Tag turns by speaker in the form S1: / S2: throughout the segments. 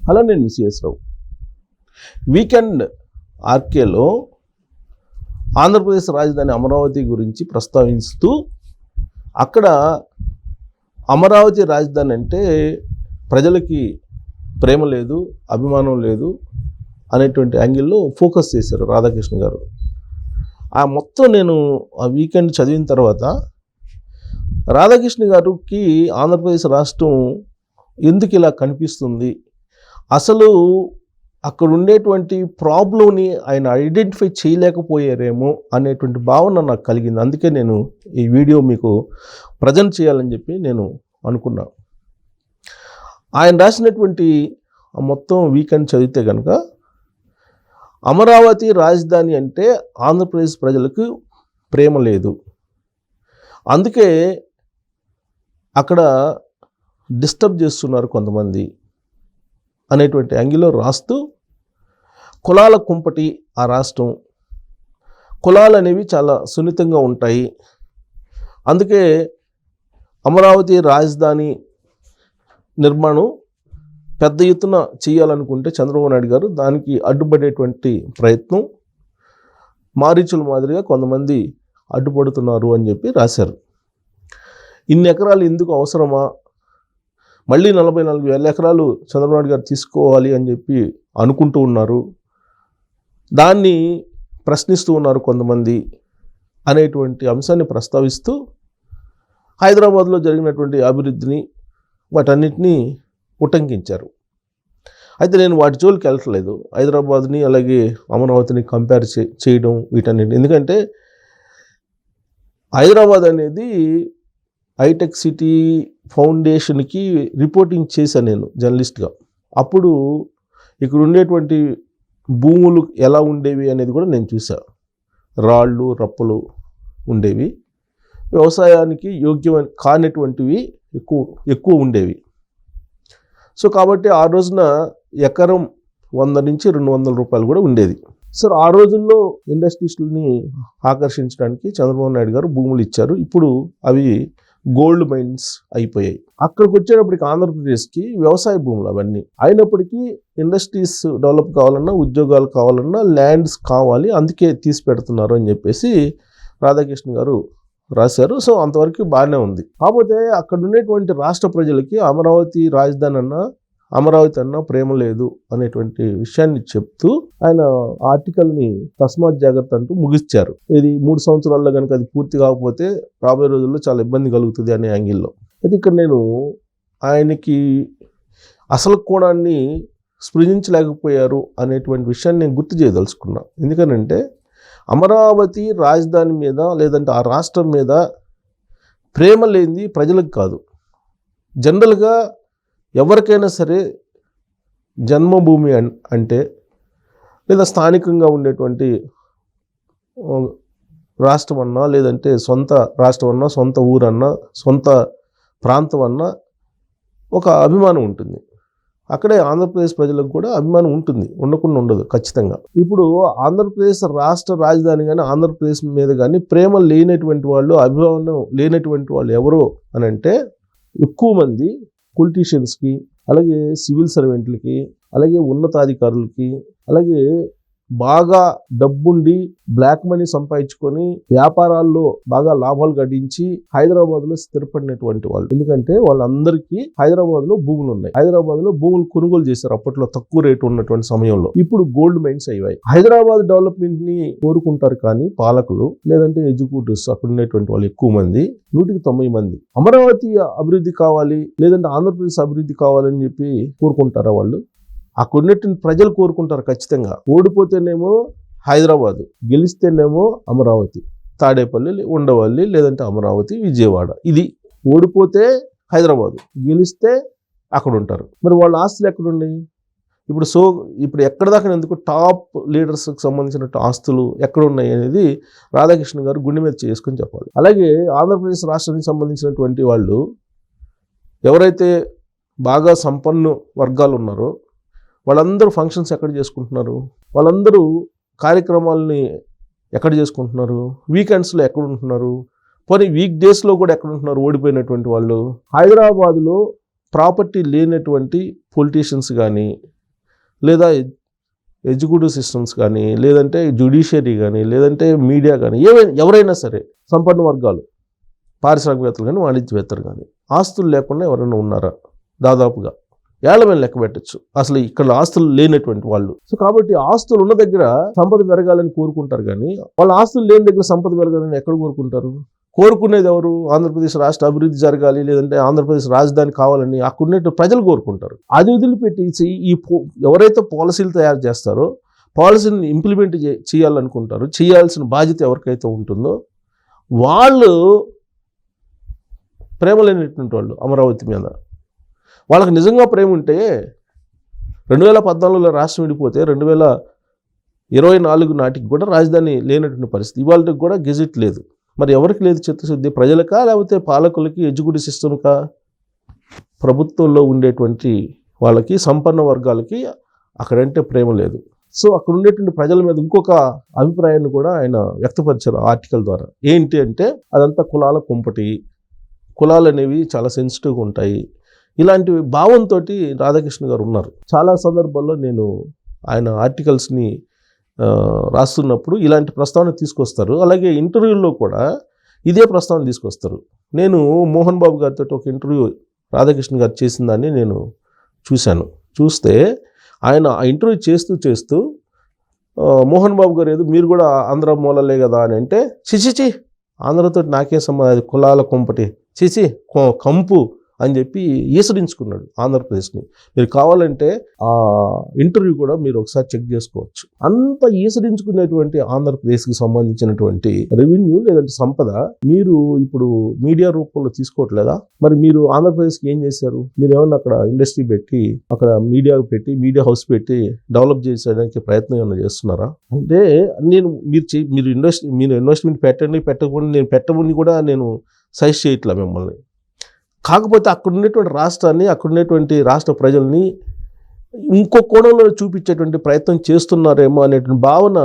S1: అలా నేను మిస్ఎస్ రావు వీకెండ్ ఆర్కేలో ఆంధ్రప్రదేశ్ రాజధాని అమరావతి గురించి ప్రస్తావిస్తూ అక్కడ అమరావతి రాజధాని అంటే ప్రజలకి ప్రేమ లేదు, అభిమానం లేదు అనేటువంటి యాంగిల్లో ఫోకస్ చేశారు రాధాకృష్ణ గారు. ఆ మొత్తం నేను ఆ వీకెండ్ చదివిన తర్వాత రాధాకృష్ణ గారికి ఆంధ్రప్రదేశ్ రాష్ట్రం ఎందుకు ఇలా కనిపిస్తుంది, అసలు అక్కడ ఉండేటువంటి ప్రాబ్లంని ఆయన ఐడెంటిఫై చేయలేకపోయారేమో అనేటువంటి భావన నాకు కలిగింది. అందుకే నేను ఈ వీడియో మీకు ప్రజెంట్ చేయాలని చెప్పి నేను అనుకున్నా. ఆయన రాసినటువంటి మొత్తం వీకెండ్ చదివితే కనుక అమరావతి రాజధాని అంటే ఆంధ్రప్రదేశ్ ప్రజలకు ప్రేమ లేదు, అందుకే అక్కడ డిస్టర్బ్ చేస్తున్నారు కొంతమంది అనేటువంటి యాంగిల్లో రాస్తూ, కులాల కుంపటి ఆ రాష్ట్రం, కులాలు అనేవి చాలా సున్నితంగా ఉంటాయి, అందుకే అమరావతి రాజధాని నిర్మాణం పెద్ద ఎత్తున చేయాలనుకుంటే చంద్రబాబు నాయుడు గారు దానికి అడ్డుపడేటువంటి ప్రయత్నం మారీచుల మాదిరిగా కొంతమంది అడ్డుపడుతున్నారు అని చెప్పి రాశారు. ఇన్ని ఎకరాలు ఎందుకు అవసరమా, మళ్ళీ 44,000 ఎకరాలు చంద్రబాబు నాయుడు గారు తీసుకోవాలి అని చెప్పి అనుకుంటూ ఉన్నారు, దాన్ని ప్రశ్నిస్తూ ఉన్నారు కొంతమంది అనేటువంటి అంశాన్ని ప్రస్తావిస్తూ హైదరాబాద్లో జరిగినటువంటి అభివృద్ధిని వాటన్నిటినీ ఉటంకించారు. అయితే నేను వాటి జోలికి వెళ్ళట్లేదు, హైదరాబాద్ని అలాగే అమరావతిని కంపేర్ చేయడం వీటన్నిటి. ఎందుకంటే హైదరాబాద్ అనేది హైటెక్ సిటీ ఫౌండేషన్కి రిపోర్టింగ్ చేశాను నేను జర్నలిస్ట్గా. అప్పుడు ఇక్కడ ఉండేటువంటి భూములు ఎలా ఉండేవి అనేది కూడా నేను చూసా. రాళ్ళు రప్పలు ఉండేవి, వ్యవసాయానికి యోగ్యమైన కానటువంటివి ఎక్కువ ఉండేవి. సో కాబట్టి ఆ రోజున ఎకరం 100 నుంచి 200 రూపాయలు కూడా ఉండేది. సో ఆ రోజుల్లో ఇండస్ట్రీస్ని ఆకర్షించడానికి చంద్రబాబు నాయుడు గారు భూములు ఇచ్చారు. ఇప్పుడు అవి గోల్డ్ మైన్స్ అయిపోయాయి. అక్కడికి వచ్చేటప్పటికి ఆంధ్రప్రదేశ్కి వ్యవసాయ భూములు అవన్నీ అయినప్పటికీ ఇండస్ట్రీస్ డెవలప్ కావాలన్నా, ఉద్యోగాలు కావాలన్నా ల్యాండ్స్ కావాలి, అందుకే తీసి పెడుతున్నారు అని చెప్పేసి రాధాకృష్ణ గారు రాశారు. సో అంతవరకు బాగానే ఉంది. కాకపోతే అక్కడ ఉండేటువంటి రాష్ట్ర ప్రజలకి అమరావతి రాజధాని అన్నా, అమరావతి అన్నా ప్రేమ లేదు అనేటువంటి విషయాన్ని చెప్తూ ఆయన ఆర్టికల్ని తస్మాత్ జాగ్రత్త అంటూ ముగిచ్చారు. ఇది 3 సంవత్సరాల్లో కనుక అది పూర్తి కాకపోతే రాబోయే రోజుల్లో చాలా ఇబ్బంది కలుగుతుంది అనే యాంగిల్లో. అయితే ఇక్కడ నేను ఆయనకి అసలు కోణాన్ని స్పృశించలేకపోయారు అనేటువంటి విషయాన్ని నేను గుర్తు చేయదలుచుకున్నా. ఎందుకనంటే అమరావతి రాజధాని మీద లేదంటే ఆ రాష్ట్రం మీద ప్రేమ లేనిది ప్రజలకు కాదు, జనరల్గా ఎవరికైనా సరే జన్మభూమి అంటే లేదా స్థానికంగా ఉండేటువంటి రాష్ట్రం అన్నా, లేదంటే సొంత రాష్ట్రం అన్నా, సొంత ఊరన్నా, సొంత ప్రాంతం అన్నా ఒక అభిమానం ఉంటుంది. అక్కడే ఆంధ్రప్రదేశ్ ప్రజలకు కూడా అభిమానం ఉంటుంది, ఉండకుండా ఉండదు ఖచ్చితంగా. ఇప్పుడు ఆంధ్రప్రదేశ్ రాష్ట్ర రాజధాని కానీ ఆంధ్రప్రదేశ్ మీద కానీ ప్రేమ లేనటువంటి వాళ్ళు, అభిమానం లేనటువంటి వాళ్ళు ఎవరో అని అంటే ఎక్కువ మంది పొలిటీషియన్స్కి, అలాగే సివిల్ సర్వెంట్లకి, అలాగే ఉన్నతాధికారులకి, అలాగే బాగా డబ్బుండి బ్లాక్ మనీ సంపాదించుకొని వ్యాపారాల్లో బాగా లాభాలు గడించి హైదరాబాద్లో స్థిరపడినటువంటి వాళ్ళు. ఎందుకంటే వాళ్ళందరికీ హైదరాబాద్లో భూములు ఉన్నాయి. హైదరాబాద్లో భూములు కొనుగోలు చేశారు అప్పట్లో తక్కువ రేటు ఉన్నటువంటి సమయంలో. ఇప్పుడు గోల్డ్ మైన్స్ అయ్యాయి. హైదరాబాద్ డెవలప్మెంట్ ని కోరుకుంటారు కానీ పాలకులు, లేదంటే ఎగ్జిక్యూటివ్స్, అక్కడ ఉండేటువంటి వాళ్ళు ఎక్కువ మంది, 190 మంది అమరావతి అభివృద్ధి కావాలి, లేదంటే ఆంధ్రప్రదేశ్ అభివృద్ధి కావాలని చెప్పి కోరుకుంటారా వాళ్ళు? అక్కడ ఉన్నటువంటి ప్రజలు కోరుకుంటారు ఖచ్చితంగా. ఓడిపోతేనేమో హైదరాబాదు, గెలిస్తేనేమో అమరావతి, తాడేపల్లి, ఉండవల్లి, లేదంటే అమరావతి, విజయవాడ. ఇది ఓడిపోతే హైదరాబాదు, గెలిస్తే అక్కడ ఉంటారు. మరి వాళ్ళ ఆస్తులు ఎక్కడున్నాయి? ఇప్పుడు ఎక్కడ దాకా ఎందుకు టాప్ లీడర్స్కి సంబంధించిన ఆస్తులు ఎక్కడ ఉన్నాయి అనేది రాధాకృష్ణ గారు గుండె మీద చేసుకొని చెప్పాలి. అలాగే ఆంధ్రప్రదేశ్ రాష్ట్రానికి సంబంధించినటువంటి వాళ్ళు ఎవరైతే బాగా సంపన్న వర్గాలు ఉన్నారో వాళ్ళందరూ ఫంక్షన్స్ ఎక్కడ చేసుకుంటున్నారు? వాళ్ళందరూ కార్యక్రమాలని ఎక్కడ చేసుకుంటున్నారు? వీకెండ్స్లో ఎక్కడ ఉంటున్నారు? పోనీ వీక్ డేస్లో కూడా ఎక్కడ ఉంటున్నారు? ఓడిపోయినటువంటి వాళ్ళు. హైదరాబాదులో ప్రాపర్టీ లేనటువంటి పొలిటీషియన్స్ కానీ, లేదా ఎగ్జిక్యూటివ్ సిస్టమ్స్ కానీ, లేదంటే జ్యుడిషియరీ కానీ, లేదంటే మీడియా కానీ, ఎవరైనా సరే సంపన్న వర్గాలు, పారిశ్రామికవేత్తలు కానీ, వాణిజ్యవేత్తలు కానీ ఆస్తులు లేకుండా ఎవరైనా ఉన్నారా? దాదాపుగా ఏళ్ల మీద లెక్క పెట్టచ్చు అసలు ఇక్కడ ఆస్తులు లేనటువంటి వాళ్ళు. సో కాబట్టి ఆస్తులు ఉన్న దగ్గర సంపద పెరగాలని కోరుకుంటారు, కానీ వాళ్ళ ఆస్తులు లేని దగ్గర సంపద పెరగాలని ఎక్కడ కోరుకుంటారు? కోరుకునేది ఎవరు? ఆంధ్రప్రదేశ్ రాష్ట్ర అభివృద్ధి జరగాలి, లేదంటే ఆంధ్రప్రదేశ్ రాజధాని కావాలని అక్కడున్న ప్రజలు కోరుకుంటారు. అది వదిలిపెట్టి ఎవరైతే పాలసీలు తయారు చేస్తారో, పాలసీని ఇంప్లిమెంట్ చేయాలనుకుంటారో, చేయాల్సిన బాధ్యత ఎవరికైతే ఉంటుందో వాళ్ళు ప్రేమ లేనటువంటి వాళ్ళు అమరావతి మీద. వాళ్ళకి నిజంగా ప్రేమ ఉంటే 2014లో రాష్ట్రం విడిపోతే 2024 నాటికి కూడా రాజధాని లేనటువంటి పరిస్థితి. ఇవాళకి కూడా గెజెట్ లేదు. మరి ఎవరికి లేదు చిత్తశుద్ధి? ప్రజలకా, లేకపోతే పాలకులకి, ఎగ్జిక్యూటివ్ సిస్టమ్కా? ప్రభుత్వంలో ఉండేటువంటి వాళ్ళకి, సంపన్న వర్గాలకి అక్కడంటే ప్రేమ లేదు. సో అక్కడ ఉండేటువంటి ప్రజల మీద ఇంకొక అభిప్రాయాన్ని కూడా ఆయన వ్యక్తపరిచారు ఆర్టికల్ ద్వారా. ఏంటి అంటే అదంతా కులాల కుంపటి, కులాలు అనేవి చాలా సెన్సిటివ్గా ఉంటాయి, ఇలాంటి భావంతో రాధాకృష్ణ గారు ఉన్నారు. చాలా సందర్భాల్లో నేను ఆయన ఆర్టికల్స్ని రాస్తున్నప్పుడు ఇలాంటి ప్రస్తావన తీసుకొస్తారు. అలాగే ఇంటర్వ్యూల్లో కూడా ఇదే ప్రస్తావన తీసుకొస్తారు. నేను మోహన్ బాబు గారితో ఒక ఇంటర్వ్యూ రాధాకృష్ణ గారు చేసిన దాన్ని నేను చూస్తే ఆయన ఆ ఇంటర్వ్యూ చేస్తూ మోహన్ బాబు గారు ఏదో మీరు కూడా ఆంధ్ర మూలలే కదా అని అంటే, చిచిచి ఆంధ్రతో నాకే సంబంధం, అది కులాల కొంపటి, చిచి కంపు అని చెప్పి ఈసడించుకున్నాడు ఆంధ్రప్రదేశ్ని. మీరు కావాలంటే ఆ ఇంటర్వ్యూ కూడా మీరు ఒకసారి చెక్ చేసుకోవచ్చు. అంత ఈసడించుకునేటువంటి ఆంధ్రప్రదేశ్కి సంబంధించినటువంటి రెవెన్యూ లేదంటే సంపద మీరు ఇప్పుడు మీడియా రూపంలో తీసుకోవట్లేదా? మరి మీరు ఆంధ్రప్రదేశ్కి ఏం చేశారు? మీరు ఏమన్నా అక్కడ ఇండస్ట్రీ పెట్టి, అక్కడ మీడియా హౌస్ పెట్టి డెవలప్ చేసేయడానికి ప్రయత్నం ఏమైనా చేస్తున్నారా? అంటే మీరు ఇన్వెస్ట్మెంట్ పెట్టకపోతే నేను పెట్టమని కూడా నేను సజెస్ట్ చేయట్లా మిమ్మల్ని. కాకపోతే అక్కడ ఉండేటువంటి రాష్ట్రాన్ని, అక్కడ ఉండేటువంటి రాష్ట్ర ప్రజల్ని ఇంకో కోణంలో చూపించేటువంటి ప్రయత్నం చేస్తున్నారేమో అనేటువంటి భావన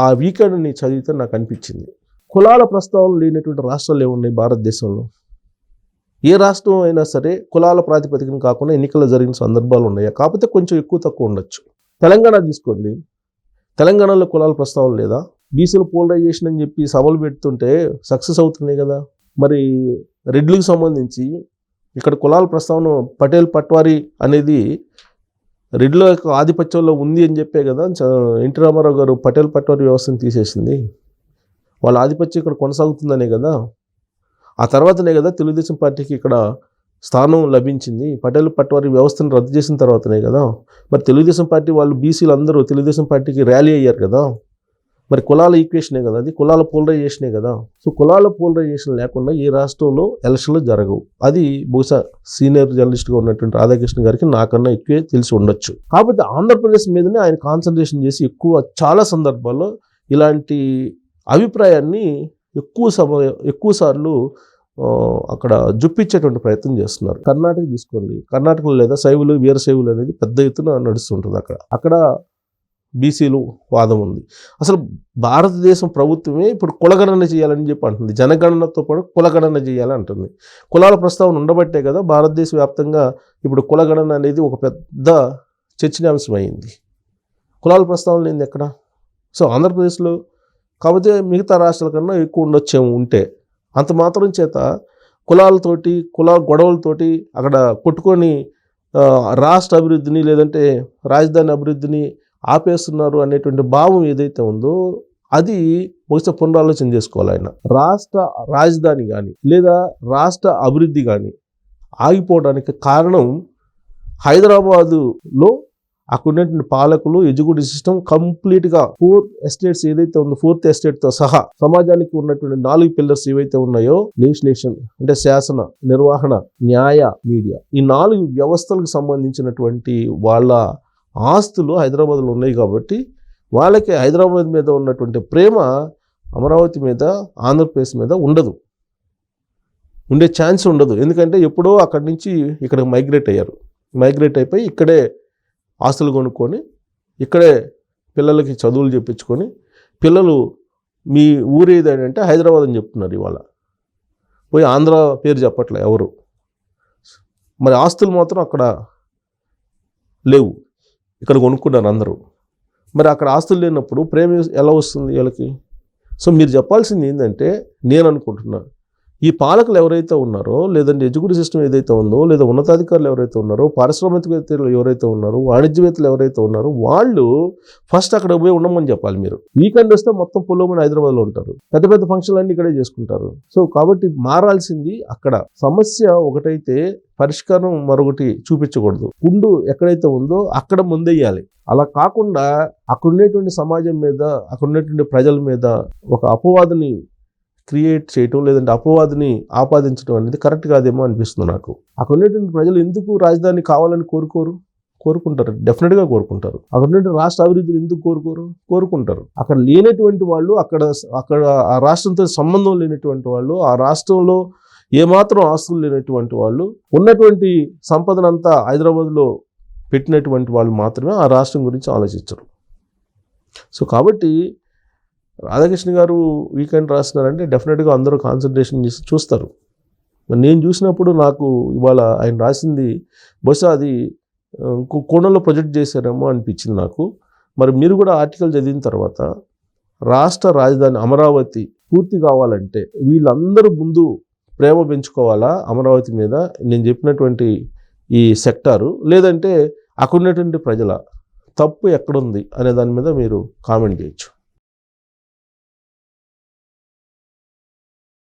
S1: ఆ వీకెండ్ని చదివితే నాకు అనిపించింది. కులాల ప్రస్తావన లేనటువంటి రాష్ట్రాలు ఏమున్నాయి భారతదేశంలో? ఏ రాష్ట్రం అయినా సరే కులాల ప్రాతిపదికన కాకుండా ఎన్నికలు జరిగిన సందర్భాలు ఉన్నాయా? కాకపోతే కొంచెం ఎక్కువ తక్కువ ఉండొచ్చు. తెలంగాణ తీసుకోండి, తెలంగాణలో కులాల ప్రస్తావన లేదా? బీసీల పోలరైజేషన్ అని చెప్పి సభలు పెడుతుంటే సక్సెస్ అవుతున్నాయి కదా. మరి రెడ్లకు సంబంధించి ఇక్కడ కులాల ప్రస్తావన పటేల్ పట్వారీ అనేది రెడ్ల యొక్క ఆధిపత్యంలో ఉంది అని చెప్పే కదా ఎన్టీ రామారావు గారు పటేల్ పట్వారీ వ్యవస్థను తీసేసింది. వాళ్ళ ఆధిపత్యం ఇక్కడ కొనసాగుతుందనే కదా. ఆ తర్వాతనే కదా తెలుగుదేశం పార్టీకి ఇక్కడ స్థానం లభించింది. పటేల్ పట్వారీ వ్యవస్థను రద్దు చేసిన తర్వాతనే కదా. మరి తెలుగుదేశం పార్టీ వాళ్ళు బీసీలు అందరూ తెలుగుదేశం పార్టీకి ర్యాలీ అయ్యారు కదా. మరి కులాల ఈక్వేషనే కదా, అది కులాల పోలరైజేషనే కదా. సో కులాల పోలరైజేషన్ లేకుండా ఏ రాష్ట్రంలో ఎలక్షన్లు జరగవు. అది బహుశా సీనియర్ జర్నలిస్ట్గా ఉన్నటువంటి రాధాకృష్ణ గారికి నాకన్నా ఎక్కువే తెలిసి ఉండొచ్చు. కాకపోతే ఆంధ్రప్రదేశ్ మీదనే ఆయన కాన్సన్ట్రేషన్ చేసి చాలా సందర్భాల్లో ఇలాంటి అభిప్రాయాన్ని ఎక్కువ సార్లు అక్కడ జుప్పించేటువంటి ప్రయత్నం చేస్తున్నారు. కర్ణాటక తీసుకోండి, కర్ణాటకలో లేదా శైవులు వీరశైవులు అనేది పెద్ద ఎత్తున నడుస్తుంటుంది. అక్కడ బీసీలు వాదం ఉంది. అసలు భారతదేశం ప్రభుత్వమే ఇప్పుడు కులగణన చేయాలని చెప్పి అంటుంది. జనగణనతో పాటు కులగణన చేయాలని అంటుంది. కులాల ప్రస్తావన ఉండబట్టే కదా భారతదేశ వ్యాప్తంగా ఇప్పుడు కులగణన అనేది ఒక పెద్ద చర్చనీయాంశం అయింది. కులాల ప్రస్తావన లేనిది ఎక్కడ? సో ఆంధ్రప్రదేశ్లో కాకపోతే మిగతా రాష్ట్రాల కన్నా ఎక్కువ ఉండొచ్చేమో ఉంటే. అంత మాత్రం చేత కుల గొడవలతోటి అక్కడ కొట్టుకొని రాష్ట్ర అభివృద్ధిని లేదంటే రాజధాని అభివృద్ధిని ఆపేస్తున్నారు అనేటువంటి భావం ఏదైతే ఉందో అది బహుశా పునరాలోచన చేసుకోవాలి ఆయన. రాష్ట్ర రాజధాని కానీ లేదా రాష్ట్ర అభివృద్ధి కానీ ఆగిపోవడానికి కారణం హైదరాబాదులో అక్కడ ఉన్నటువంటి పాలకులు, ఎగ్జిక్యూటివ్ సిస్టమ్ కంప్లీట్గా 4 ఎస్టేట్స్ ఏదైతే ఉందో 4th ఎస్టేట్తో సహా సమాజానికి ఉన్నటువంటి 4 పిల్లర్స్ ఏవైతే ఉన్నాయో, లెజిస్లేషన్ అంటే శాసన, నిర్వహణ, న్యాయ, మీడియా, ఈ 4 వ్యవస్థలకు సంబంధించినటువంటి వాళ్ళ ఆస్తులు హైదరాబాద్లో ఉన్నాయి. కాబట్టి వాళ్ళకి హైదరాబాద్ మీద ఉన్నటువంటి ప్రేమ అమరావతి మీద, ఆంధ్రప్రదేశ్ మీద ఉండే ఛాన్స్ ఉండదు. ఎందుకంటే ఎప్పుడో అక్కడి నుంచి ఇక్కడికి మైగ్రేట్ అయిపోయి ఇక్కడే ఆస్తులు కొనుక్కొని ఇక్కడే పిల్లలకి చదువులు చెప్పించుకొని, పిల్లలు మీ ఊరు ఏదంటే హైదరాబాద్ అని చెప్తున్నారు. ఇవాళ పోయి ఆంధ్ర పేరు చెప్పట్లే ఎవరు. మరి ఆస్తులు మాత్రం అక్కడ లేవు. ఇక్కడ కొనుక్కున్నారు అందరూ. మరి అక్కడ ఆస్తులు లేనప్పుడు ప్రేమ ఎలా వస్తుంది వీళ్ళకి? సో మీరు చెప్పాల్సింది ఏంటంటే, నేను అనుకుంటున్నా, ఈ పాలకులు ఎవరైతే ఉన్నారో, లేదంటే ఎడ్యుకేషన్ సిస్టమ్ ఏదైతే ఉందో, లేదా ఉన్నతాధికారులు ఎవరైతే ఉన్నారో, పారిశ్రామికవేత్తలు ఎవరైతే ఉన్నారో, వాణిజ్యవేత్తలు ఎవరైతే ఉన్నారో, వాళ్ళు ఫస్ట్ అక్కడ పోయి ఉండమని చెప్పాలి. మీరు వీకెండ్ వస్తే మొత్తం పొలమని హైదరాబాద్లో ఉంటారు, పెద్ద పెద్ద ఫంక్షన్లు అన్నీ ఇక్కడే చేసుకుంటారు. సో కాబట్టి మారాల్సింది అక్కడ. సమస్య ఒకటైతే పరిష్కారం మరొకటి చూపించకూడదు. పుండు ఎక్కడైతే ఉందో అక్కడ ముందెయ్యాలి. అలా కాకుండా అక్కడ ఉండేటువంటి సమాజం మీద, అక్కడ ఉండేటువంటి ప్రజల మీద ఒక అపవాదుని క్రియేట్ చేయటం, లేదంటే అపవాదిని ఆపాదించడం అనేది కరెక్ట్ కాదేమో అనిపిస్తుంది నాకు. అక్కడ ఉండేటువంటి ప్రజలు ఎందుకు రాజధాని కావాలని కోరుకుంటారు, డెఫినెట్గా కోరుకుంటారు. అక్కడ ఉన్నటువంటి రాష్ట్ర అభివృద్ధిని ఎందుకు కోరుకుంటారు. అక్కడ లేనటువంటి వాళ్ళు, అక్కడ ఆ రాష్ట్రంతో సంబంధం లేనటువంటి వాళ్ళు, ఆ రాష్ట్రంలో ఏమాత్రం ఆస్తులు లేనటువంటి వాళ్ళు, ఉన్నటువంటి సంపదనంతా హైదరాబాద్లో పెట్టినటువంటి వాళ్ళు మాత్రమే ఆ రాష్ట్రం గురించి ఆలోచించరు. సో కాబట్టి రాధాకృష్ణ గారు వీకెండ్ రాస్తున్నారంటే డెఫినెట్గా అందరూ కాన్సన్ట్రేషన్ చేసి చూస్తారు. నేను చూసినప్పుడు నాకు ఇవాళ ఆయన రాసింది బహుశా అది కోణంలో ప్రొజెక్ట్ చేశారేమో అనిపించింది నాకు. మరి మీరు కూడా ఆర్టికల్ చదివిన తర్వాత రాష్ట్ర రాజధాని అమరావతి పూర్తి కావాలంటే వీళ్ళందరూ ముందు ప్రేమ పెంచుకోవాలా అమరావతి మీద, నేను చెప్పినటువంటి ఈ సెక్టారు, లేదంటే అక్కడ ఉన్నటువంటి ప్రజల తప్పు ఎక్కడుంది అనే దాని మీద మీరు కామెంట్ చేయొచ్చు.